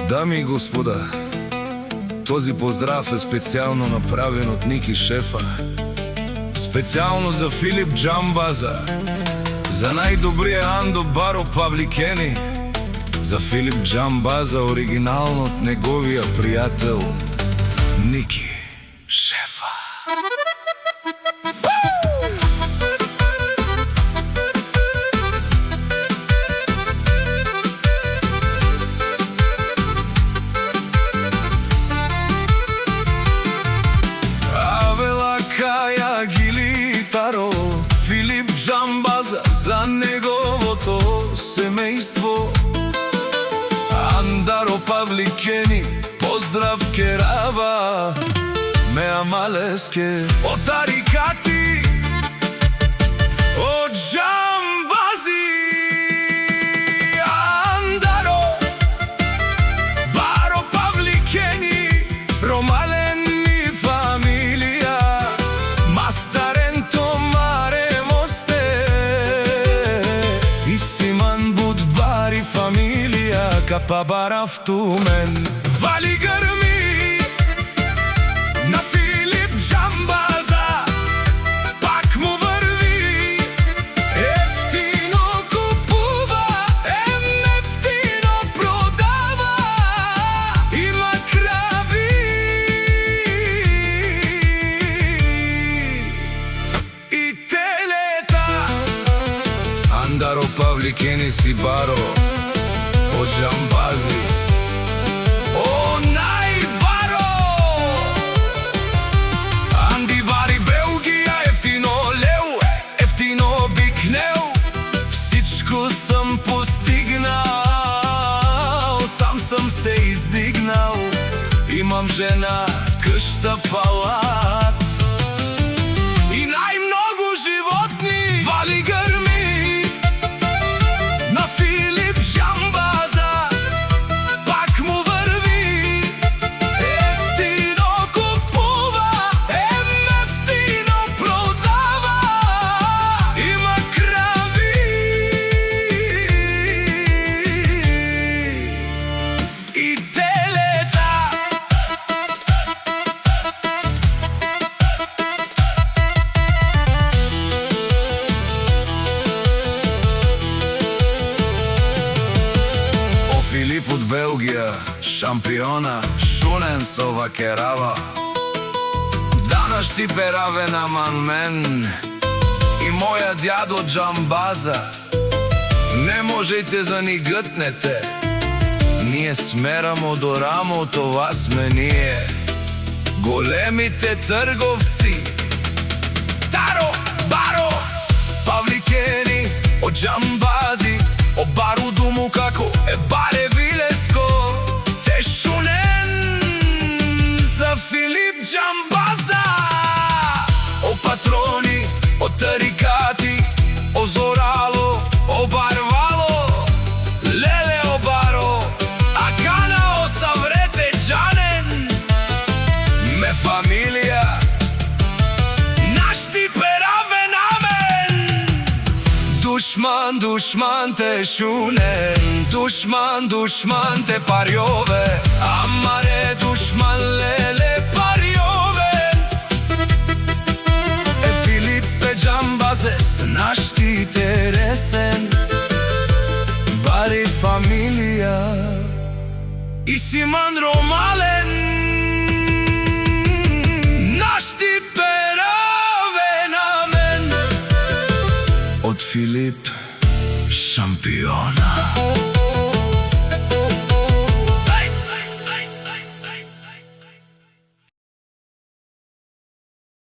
Дами и господа, този поздрав е специјално направен од Ники Шефа, специјално за Филип Џамбаза, за најдобриот Андо Баро Павликени, за Филип Џамбаза, оригинално од неговиот пријател Ники Шефа. Филип Џамбаза за неговото семејство. Андаро Павликени, поздрав керава, меа малеске од тарикати, од Џамбази. Андаро Баро Павликени, ромален ми фамилија, мастарен томаре мосте, Исиман Будбари фамилија, капа барафтумен, вали грми на Филип Џамбаза, пак му врви, ефтино купува, ефтино продава, има крави и телета. Андаро Павликени си баро од Џамбази, о најбаро. Анди Бари Белгија, ефтино леу, ефтино бикнеу, всичко сам постигнал, сам сам се издигнал, имам жена, кшта, палац и најмногу животни. Вали грми на Филип Џамбаза, пак му врви, ефтино купува, ефтино продава, има крави и телета. Филип од Белгија, шампиона, шунен со вакерава, данаш ти перавен аман мен и моја дјадо Џамбаза. Не можете за ни гътнете, ние сме рамо до рамо, това сме ние, големите трговци. Таро Баро Павликени од Џамбази, о бару думу како е баре вилеско, те шунен за Филип Џамбаза. О патрони, о тарикати, о зорало, о барвало, леле о баро, акана о саврете џанен, ме фамилија, наш ти пераве намен. Душман, душман те шунен, душман, душман те парјове, амаре душман леле парјовен. Е Филипе Џамбазе, знаш ти тересен, бари фамилија, Исиман ромален, наш ти пераве намен, од Филип шампиона.